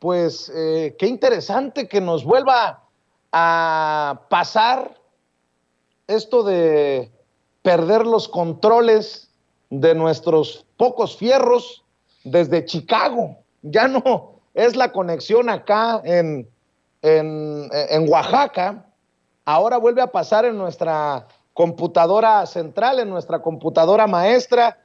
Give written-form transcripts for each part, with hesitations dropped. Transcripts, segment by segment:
pues qué interesante que nos vuelva a pasar esto de perder los controles de nuestros pocos fierros desde Chicago. Ya no es la conexión acá en Oaxaca, ahora vuelve a pasar en nuestra computadora central, en nuestra computadora maestra.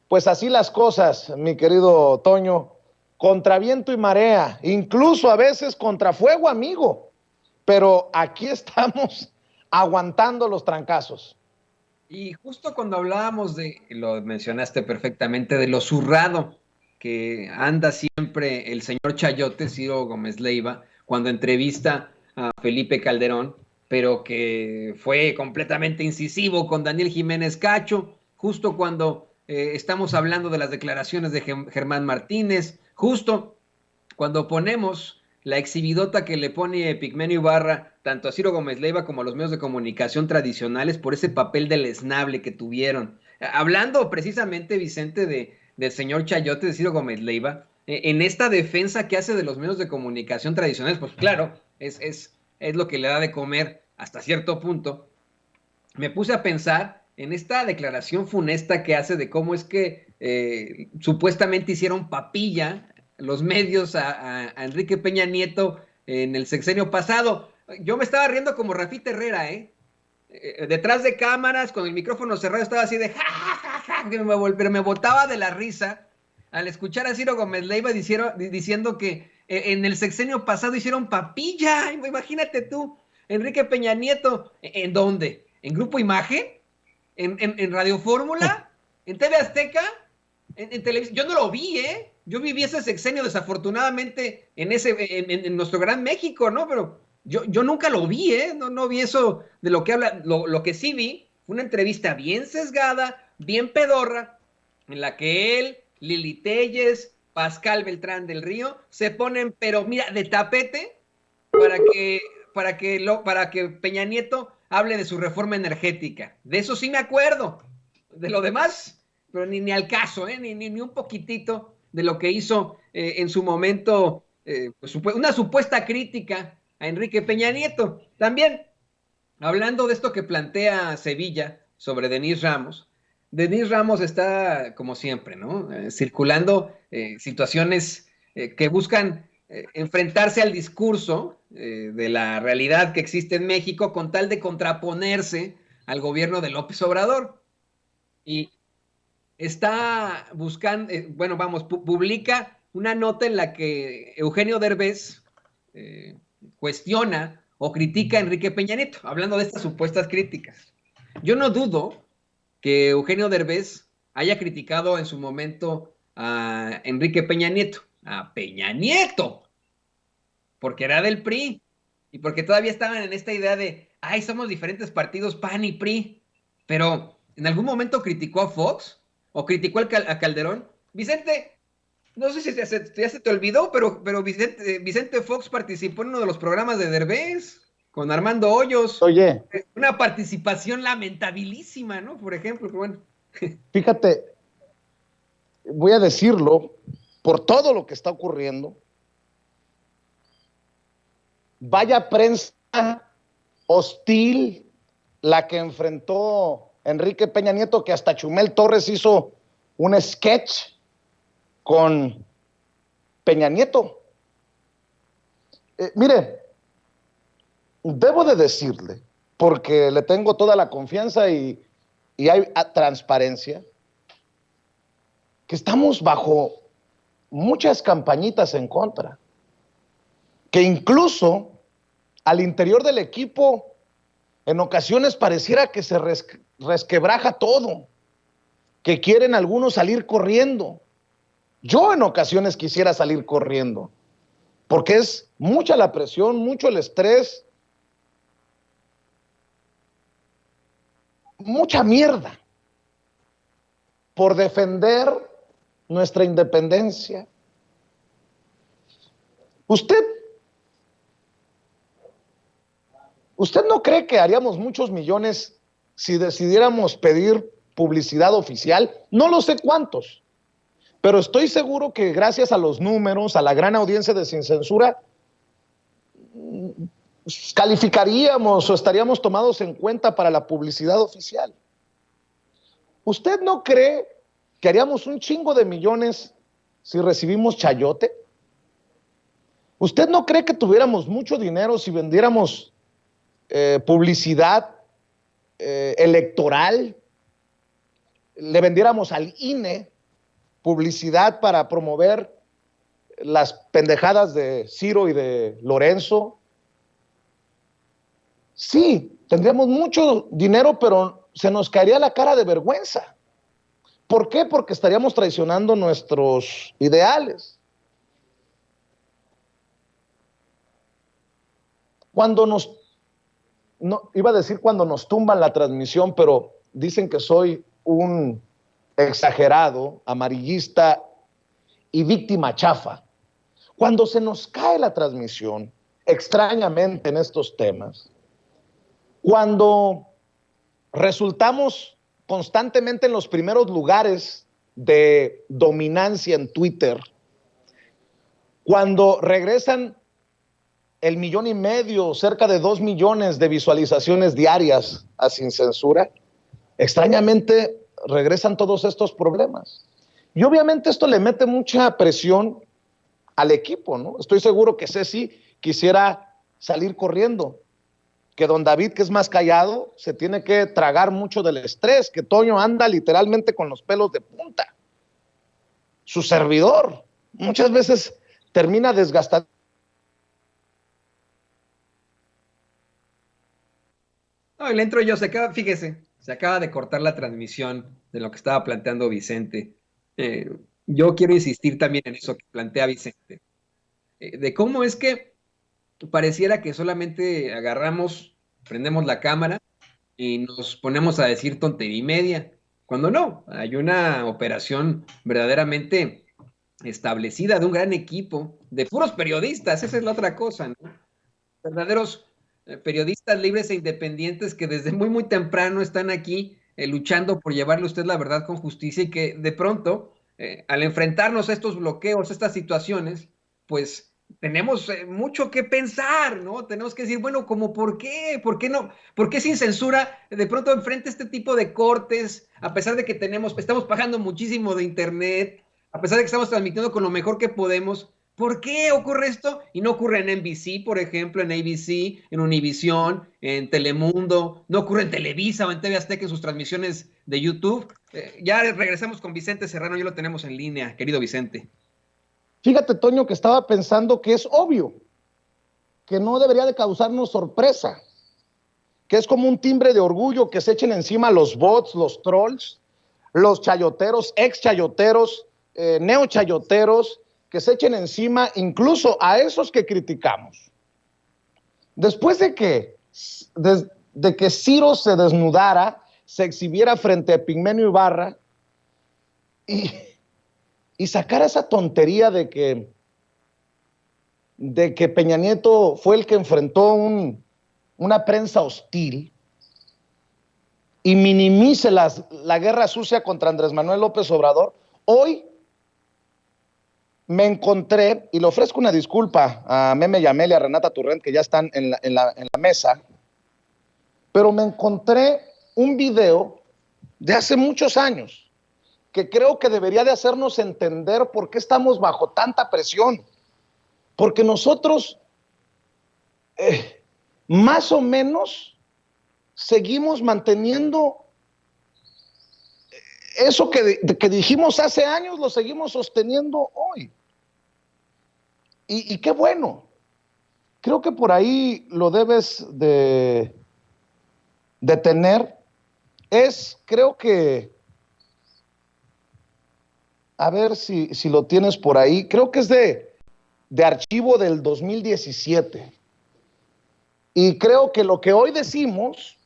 Pues así las cosas, mi querido Toño, contra viento y marea, incluso a veces contra fuego amigo, pero aquí estamos aguantando los trancazos. Y justo cuando hablábamos lo mencionaste perfectamente, de lo zurrado que anda siempre el señor Chayote, Ciro Gómez Leiva, cuando entrevista a Felipe Calderón, pero que fue completamente incisivo con Daniel Jiménez Cacho, justo cuando estamos hablando de las declaraciones de Germán Martínez, justo cuando ponemos la exhibidota que le pone Pigmenio Ibarra tanto a Ciro Gómez Leiva como a los medios de comunicación tradicionales por ese papel deleznable que tuvieron. Hablando precisamente, Vicente, del señor Chayote, de Ciro Gómez Leiva, en esta defensa que hace de los medios de comunicación tradicionales, pues claro, es lo que le da de comer hasta cierto punto. Me puse a pensar en esta declaración funesta que hace de cómo es que supuestamente hicieron papilla los medios a Enrique Peña Nieto en el sexenio pasado. Yo me estaba riendo como Rafita Herrera, detrás de cámaras, con el micrófono cerrado, estaba así de ja, ja, ja, ja, pero me botaba de la risa al escuchar a Ciro Gómez Leiva diciendo que en el sexenio pasado hicieron papilla. Imagínate tú, Enrique Peña Nieto, ¿en dónde? ¿En Grupo Imagen? ¿En Radio Fórmula? ¿En TV Azteca? ¿En televisión? Yo no lo vi, ¿eh? Yo viví ese sexenio desafortunadamente en nuestro gran México, ¿no? Pero yo nunca lo vi, ¿eh? No vi eso de lo que habla. Lo que sí vi fue una entrevista bien sesgada, bien pedorra, en la que él, Lili Telles, Pascal Beltrán del Río se ponen, pero mira, de tapete para que Peña Nieto hable de su reforma energética. De eso sí me acuerdo. De lo demás, pero ni al caso, ni un poquitito de lo que hizo en su momento, pues, una supuesta crítica a Enrique Peña Nieto. También, hablando de esto que plantea Sevilla sobre Denise Ramos está, como siempre, ¿no? Circulando situaciones que buscan enfrentarse al discurso de la realidad que existe en México con tal de contraponerse al gobierno de López Obrador. Y está buscando, bueno, vamos, publica una nota en la que Eugenio Derbez cuestiona o critica a Enrique Peña Nieto, hablando de estas supuestas críticas. Yo no dudo que Eugenio Derbez haya criticado en su momento a Enrique Peña Nieto, porque era del PRI y porque todavía estaban en esta idea de, ay, somos diferentes partidos, PAN y PRI, pero en algún momento criticó a Fox o criticó a Calderón. Vicente, no sé si ya se te olvidó, pero Vicente Fox participó en uno de los programas de Derbez con Armando Hoyos. Oye, Una participación lamentabilísima, ¿no? Por ejemplo, bueno. fíjate, voy a decirlo por todo lo que está ocurriendo. Vaya prensa hostil la que enfrentó Enrique Peña Nieto, que hasta Chumel Torres hizo un sketch con Peña Nieto. Mire, debo de decirle, porque le tengo toda la confianza y hay transparencia, que estamos bajo muchas campañitas en contra, que incluso al interior del equipo en ocasiones pareciera que se resquebraja todo, que quieren algunos salir corriendo. Yo en ocasiones quisiera salir corriendo, porque es mucha la presión, mucho el estrés, mucha mierda por defender nuestra independencia. ¿Usted no cree que haríamos muchos millones si decidiéramos pedir publicidad oficial? No lo sé cuántos, Pero estoy seguro que gracias a los números, a la gran audiencia de Sin Censura, calificaríamos o estaríamos tomados en cuenta para la publicidad oficial. ¿Usted no cree que haríamos un chingo de millones si recibimos chayote? ¿Usted no cree que tuviéramos mucho dinero si vendiéramos publicidad electoral? Le vendiéramos al INE publicidad para promover las pendejadas de Ciro y de Lorenzo. Sí, tendríamos mucho dinero, pero se nos caería la cara de vergüenza. ¿Por qué? Porque estaríamos traicionando nuestros ideales. Cuando nos, no, iba a decir cuando nos tumban la transmisión, pero dicen que soy un exagerado, amarillista y víctima chafa. Cuando se nos cae la transmisión, extrañamente en estos temas, cuando resultamos constantemente en los primeros lugares de dominancia en Twitter, cuando regresan 1,5 millones, cerca de 2 millones de visualizaciones diarias a Sin Censura, extrañamente regresan todos estos problemas. Y obviamente esto le mete mucha presión al equipo, ¿no? Estoy seguro que Ceci quisiera salir corriendo, que don David, que es más callado, se tiene que tragar mucho del estrés, que Toño anda literalmente con los pelos de punta. Su servidor muchas veces termina desgastado. No, y le entro yo, fíjese, se acaba de cortar la transmisión de lo que estaba planteando Vicente. Yo quiero insistir también en eso que plantea Vicente, de cómo es que pareciera que solamente agarramos, prendemos la cámara y nos ponemos a decir tontería y media, cuando no, hay una operación verdaderamente establecida de un gran equipo de puros periodistas, esa es la otra cosa, ¿no? Verdaderos periodistas libres e independientes que desde muy, muy temprano están aquí luchando por llevarle a usted la verdad con justicia y que de pronto, al enfrentarnos a estos bloqueos, a estas situaciones, pues tenemos mucho que pensar, ¿no? Tenemos que decir, bueno, como ¿por qué? ¿Por qué no? ¿Por qué Sin Censura de pronto enfrenta este tipo de cortes, a pesar de que estamos pagando muchísimo de internet, a pesar de que estamos transmitiendo con lo mejor que podemos? ¿Por qué ocurre esto? Y no ocurre en NBC, por ejemplo, en ABC, en Univisión, en Telemundo, no ocurre en Televisa o en TV Azteca en sus transmisiones de YouTube. Ya regresamos con Vicente Serrano, ya lo tenemos en línea, querido Vicente. Fíjate, Toño, que estaba pensando que es obvio, que no debería de causarnos sorpresa, que es como un timbre de orgullo que se echen encima los bots, los trolls, los chayoteros, ex chayoteros, neo chayoteros, que se echen encima incluso a esos que criticamos. Después de que Ciro se desnudara, se exhibiera frente a Pigmenio Ibarra y sacara esa tontería de que Peña Nieto fue el que enfrentó una prensa hostil y minimice la guerra sucia contra Andrés Manuel López Obrador, hoy me encontré, y le ofrezco una disculpa a Meme Yamel y a Renata Turrent, que ya están en la mesa, pero me encontré un video de hace muchos años que creo que debería de hacernos entender por qué estamos bajo tanta presión. Porque nosotros, más o menos, seguimos manteniendo eso que dijimos hace años, lo seguimos sosteniendo hoy. Y qué bueno. Creo que por ahí lo debes de tener. Creo que, a ver si lo tienes por ahí, creo que es de archivo del 2017. Y creo que lo que hoy decimos,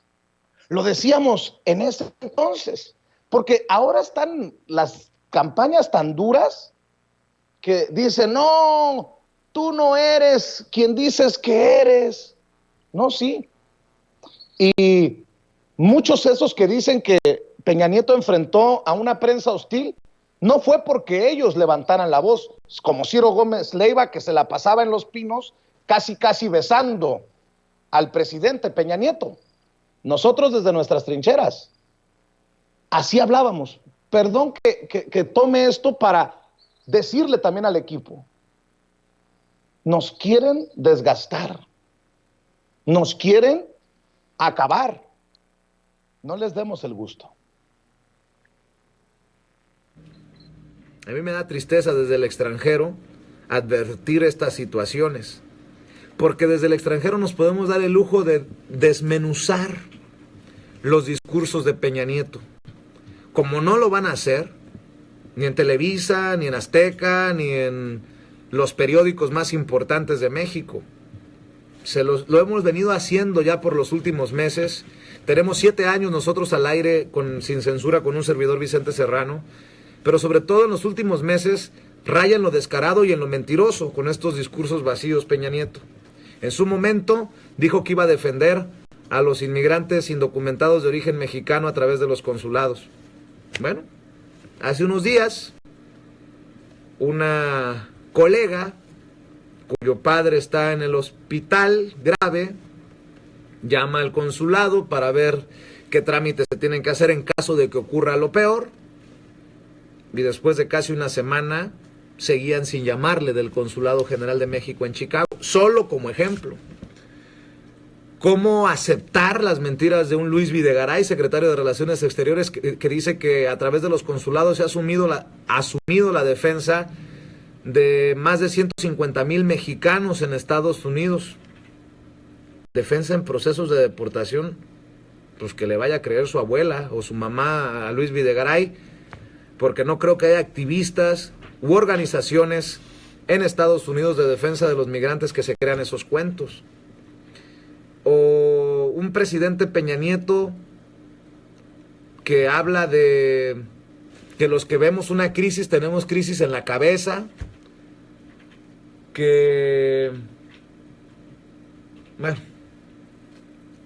lo decíamos en ese entonces, porque ahora están las campañas tan duras que dicen, no, tú no eres quien dices que eres. No, sí. Y muchos esos que dicen que Peña Nieto enfrentó a una prensa hostil, No fue porque ellos levantaran la voz, como Ciro Gómez Leiva, que se la pasaba en Los Pinos casi besando al presidente Peña Nieto. Nosotros desde nuestras trincheras, así hablábamos. Perdón que tome esto para decirle también al equipo, nos quieren desgastar, nos quieren acabar, no les demos el gusto. A mí me da tristeza desde el extranjero advertir estas situaciones, porque desde el extranjero nos podemos dar el lujo de desmenuzar los discursos de Peña Nieto. Como no lo van a hacer, ni en Televisa, ni en Azteca, ni en los periódicos más importantes de México. Lo hemos venido haciendo ya por los últimos meses. Tenemos 7 años nosotros al aire sin censura con un servidor, Vicente Serrano, pero sobre todo en los últimos meses raya en lo descarado y en lo mentiroso con estos discursos vacíos Peña Nieto. En su momento dijo que iba a defender a los inmigrantes indocumentados de origen mexicano a través de los consulados. Bueno, hace unos días una colega cuyo padre está en el hospital grave llama al consulado para ver qué trámites se tienen que hacer en caso de que ocurra lo peor, y después de casi una semana seguían sin llamarle del Consulado General de México en Chicago. Solo como ejemplo, cómo aceptar las mentiras de un Luis Videgaray, secretario de Relaciones Exteriores, que dice que a través de los consulados se ha asumido la defensa de más de 150,000 mexicanos en Estados Unidos. Defensa en procesos de deportación, pues que le vaya a creer su abuela o su mamá a Luis Videgaray, porque no creo que haya activistas u organizaciones en Estados Unidos de defensa de los migrantes que se crean esos cuentos. O un presidente Peña Nieto que habla de que los que vemos una crisis tenemos crisis en la cabeza, que bueno,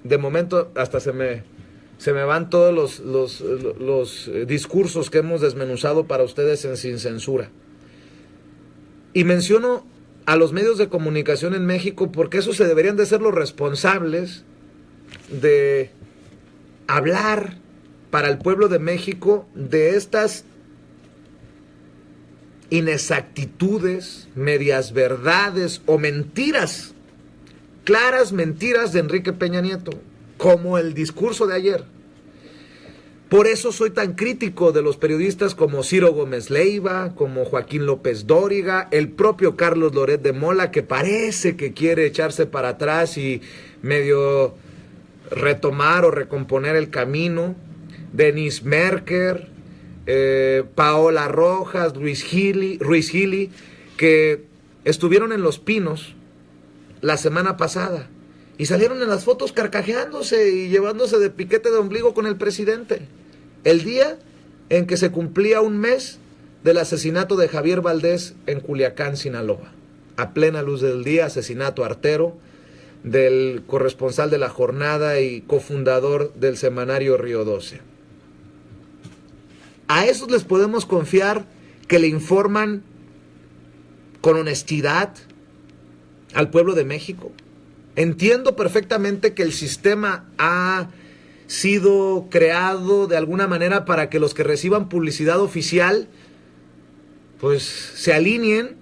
de momento hasta se me van todos los discursos que hemos desmenuzado para ustedes en Sin Censura. Y menciono a los medios de comunicación en México porque esos se deberían de ser los responsables de hablar para el pueblo de México de estas inexactitudes, medias verdades o mentiras, claras mentiras de Enrique Peña Nieto, como el discurso de ayer. Por eso soy tan crítico de los periodistas como Ciro Gómez Leiva, como Joaquín López Dóriga, el propio Carlos Loret de Mola, que parece que quiere echarse para atrás y medio retomar o recomponer el camino, Denis Merker, Paola Rojas, Ruiz Gili, que estuvieron en Los Pinos la semana pasada y salieron en las fotos carcajeándose y llevándose de piquete de ombligo con el presidente, el día en que se cumplía un mes del asesinato de Javier Valdés en Culiacán, Sinaloa. A plena luz del día, asesinato artero del corresponsal de La Jornada y cofundador del semanario Río 12. A esos les podemos confiar que le informan con honestidad al pueblo de México. Entiendo perfectamente que el sistema ha sido creado de alguna manera para que los que reciban publicidad oficial pues se alineen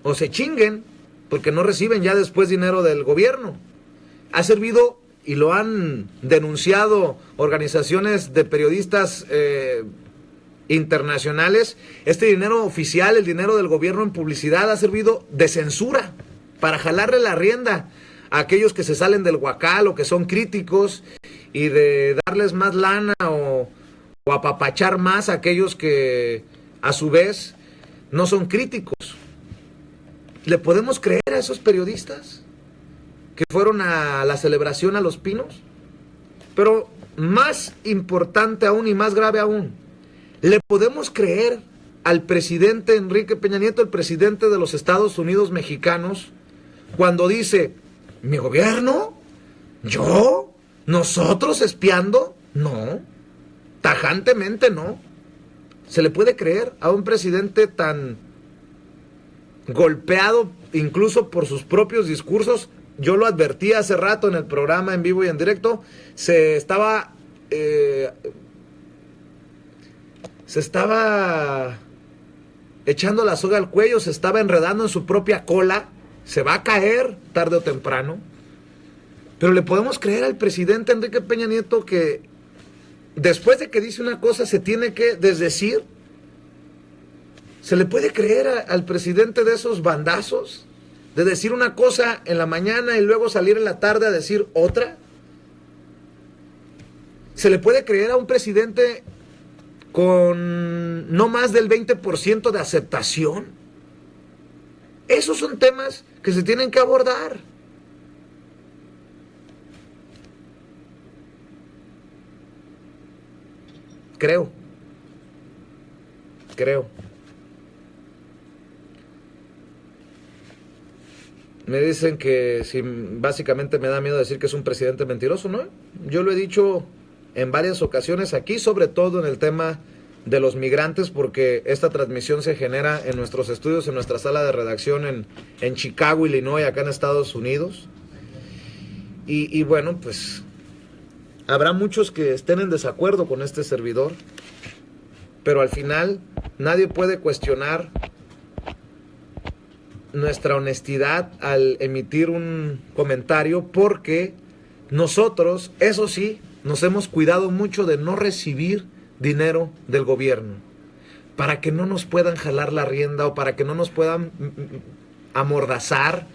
o se chinguen porque no reciben ya después dinero del gobierno. Ha servido, y lo han denunciado organizaciones de periodistas internacionales, este dinero oficial, el dinero del gobierno en publicidad, ha servido de censura para jalarle la rienda a aquellos que se salen del huacal o que son críticos, y de darles más lana o apapachar más a aquellos que a su vez no son críticos. ¿Le podemos creer a esos periodistas que fueron a la celebración a Los Pinos? Pero más importante aún y más grave aún, ¿le podemos creer al presidente Enrique Peña Nieto, el presidente de los Estados Unidos mexicanos, cuando dice: ¿mi gobierno? ¿Yo? ¿Nosotros espiando? No, tajantemente no. ¿Se le puede creer a un presidente tan golpeado incluso por sus propios discursos? Yo lo advertí hace rato en el programa en vivo y en directo, se estaba echando la soga al cuello, se estaba enredando en su propia cola, se va a caer tarde o temprano. Pero le podemos creer al presidente Enrique Peña Nieto que después de que dice una cosa se tiene que desdecir. ¿Se le puede creer al presidente de esos bandazos? De decir una cosa en la mañana y luego salir en la tarde a decir otra. ¿Se le puede creer a un presidente con no más del 20% de aceptación? Esos son temas que se tienen que abordar. Creo. Me dicen que si básicamente me da miedo decir que es un presidente mentiroso, ¿no? Yo lo he dicho en varias ocasiones aquí, sobre todo en el tema de los migrantes, porque esta transmisión se genera en nuestros estudios, en nuestra sala de redacción en Chicago, Illinois, acá en Estados Unidos. Y bueno, pues habrá muchos que estén en desacuerdo con este servidor, pero al final nadie puede cuestionar nuestra honestidad al emitir un comentario, porque nosotros, eso sí, nos hemos cuidado mucho de no recibir dinero del gobierno, para que no nos puedan jalar la rienda o para que no nos puedan amordazar,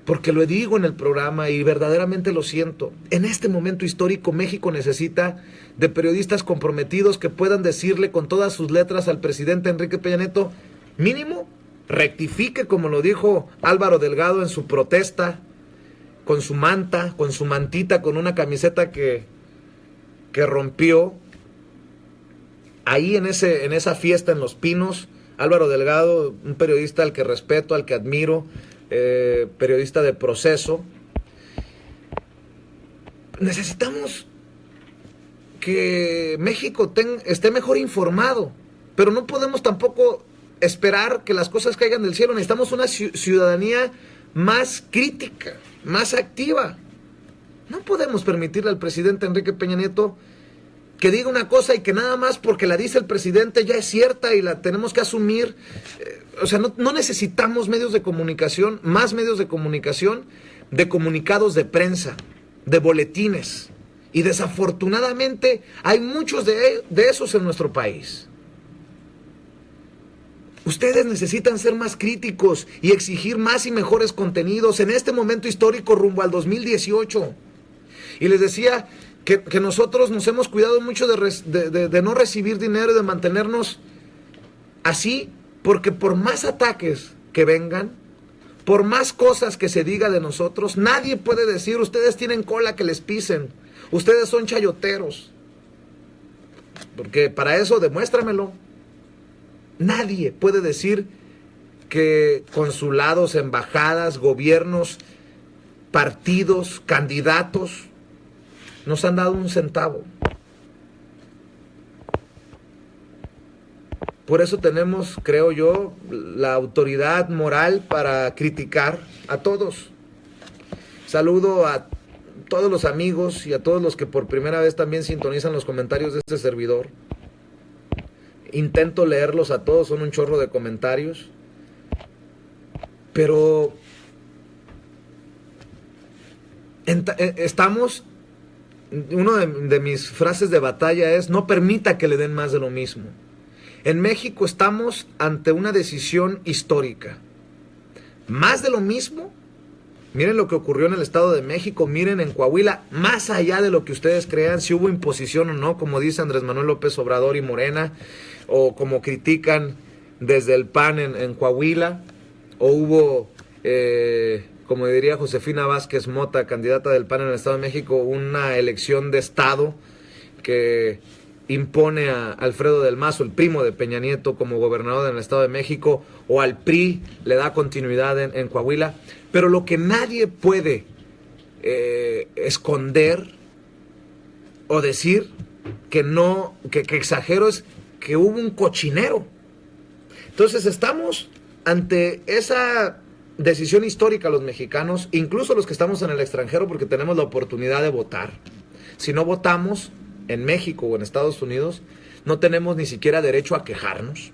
porque lo digo en el programa y verdaderamente lo siento. En este momento histórico México necesita de periodistas comprometidos que puedan decirle con todas sus letras al presidente Enrique Peña Nieto, mínimo rectifique, como lo dijo Álvaro Delgado en su protesta, con su manta, con su mantita, con una camiseta que rompió ahí en esa fiesta en Los Pinos. Álvaro Delgado, un periodista al que respeto, al que admiro, periodista de proceso. Necesitamos que México esté mejor informado, pero no podemos tampoco esperar que las cosas caigan del cielo. Necesitamos una ciudadanía más crítica, más activa. No podemos permitirle al presidente Enrique Peña Nieto que diga una cosa y que nada más porque la dice el presidente ya es cierta y la tenemos que asumir. O sea, no necesitamos medios de comunicación, más medios de comunicación, de comunicados de prensa, de boletines. Y desafortunadamente hay muchos de esos en nuestro país. Ustedes necesitan ser más críticos y exigir más y mejores contenidos en este momento histórico rumbo al 2018. Y les decía que nosotros nos hemos cuidado mucho de no recibir dinero y de mantenernos así, porque por más ataques que vengan, por más cosas que se diga de nosotros, nadie puede decir, ustedes tienen cola que les pisen, ustedes son chayoteros. Porque para eso demuéstramelo. Nadie puede decir que consulados, embajadas, gobiernos, partidos, candidatos nos han dado un centavo. Por eso tenemos, creo yo, la autoridad moral para criticar a todos. Saludo a todos los amigos y a todos los que por primera vez también sintonizan los comentarios de este servidor. Intento leerlos a todos, son un chorro de comentarios. Pero estamos, una de mis frases de batalla es, no permita que le den más de lo mismo. En México estamos ante una decisión histórica. Más de lo mismo. Miren lo que ocurrió en el Estado de México, miren en Coahuila, más allá de lo que ustedes crean, si hubo imposición o no, como dice Andrés Manuel López Obrador y Morena, o como critican desde el PAN en Coahuila, o hubo, como diría Josefina Vázquez Mota, candidata del PAN en el Estado de México, una elección de Estado que impone a Alfredo del Mazo, el primo de Peña Nieto, como gobernador del Estado de México, o al PRI le da continuidad en Coahuila. Pero lo que nadie puede esconder o decir que exagero es que hubo un cochinero. Entonces estamos ante esa decisión histórica los mexicanos, incluso los que estamos en el extranjero, porque tenemos la oportunidad de votar. Si no votamos en México o en Estados Unidos, no tenemos ni siquiera derecho a quejarnos.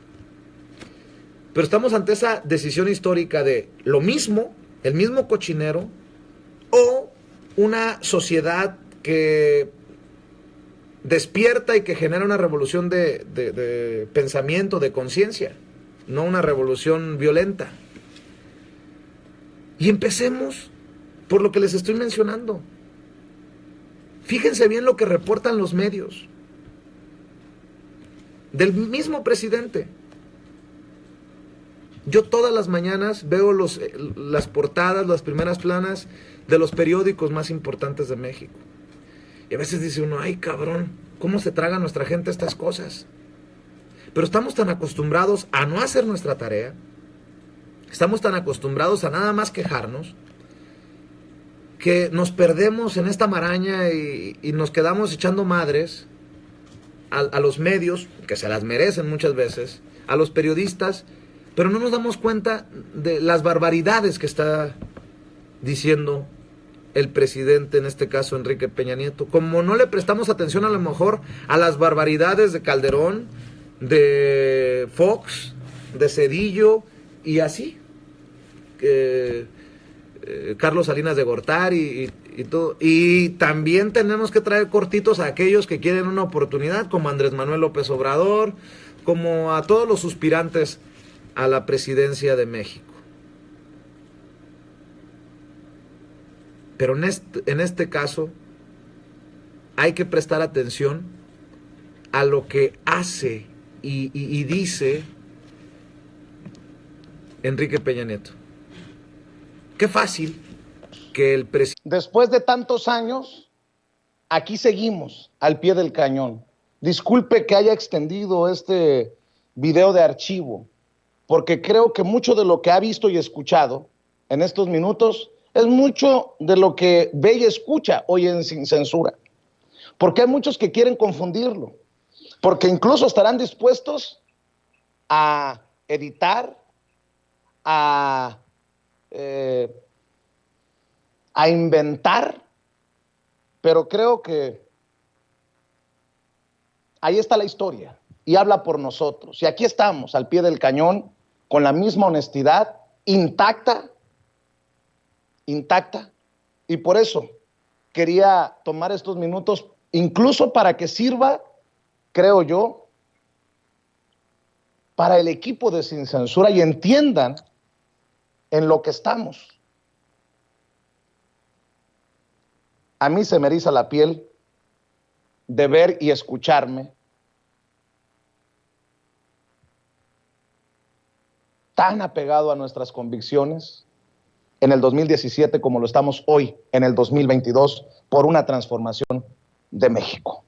Pero estamos ante esa decisión histórica de lo mismo, el mismo cochinero, o una sociedad que despierta y que genera una revolución de pensamiento, de conciencia, no una revolución violenta. Y empecemos por lo que les estoy mencionando. Fíjense bien lo que reportan los medios del mismo presidente. Yo todas las mañanas veo las portadas, las primeras planas de los periódicos más importantes de México. Y a veces dice uno, ay cabrón, ¿cómo se traga nuestra gente estas cosas? Pero estamos tan acostumbrados a no hacer nuestra tarea, estamos tan acostumbrados a nada más quejarnos, que nos perdemos en esta maraña y nos quedamos echando madres a los medios, que se las merecen muchas veces, a los periodistas, pero no nos damos cuenta de las barbaridades que está diciendo el presidente, en este caso Enrique Peña Nieto. Como no le prestamos atención a lo mejor a las barbaridades de Calderón, de Fox, de Zedillo y así, Carlos Salinas de Gortari y todo. Y también tenemos que traer cortitos a aquellos que quieren una oportunidad, como Andrés Manuel López Obrador, como a todos los suspirantes a la presidencia de México. Pero en este caso hay que prestar atención a lo que hace y dice Enrique Peña Nieto. Qué fácil que el presidente... Después de tantos años, aquí seguimos al pie del cañón. Disculpe que haya extendido este video de archivo, porque creo que mucho de lo que ha visto y escuchado en estos minutos es mucho de lo que ve y escucha hoy en Sin Censura. Porque hay muchos que quieren confundirlo, porque incluso estarán dispuestos a editar, a inventar, pero creo que ahí está la historia y habla por nosotros. Y aquí estamos al pie del cañón con la misma honestidad intacta, y por eso quería tomar estos minutos incluso para que sirva, creo yo, para el equipo de Sin Censura y entiendan en lo que estamos. A mí se me eriza la piel de ver y escucharme tan apegado a nuestras convicciones en el 2017 como lo estamos hoy en el 2022 por una transformación de México.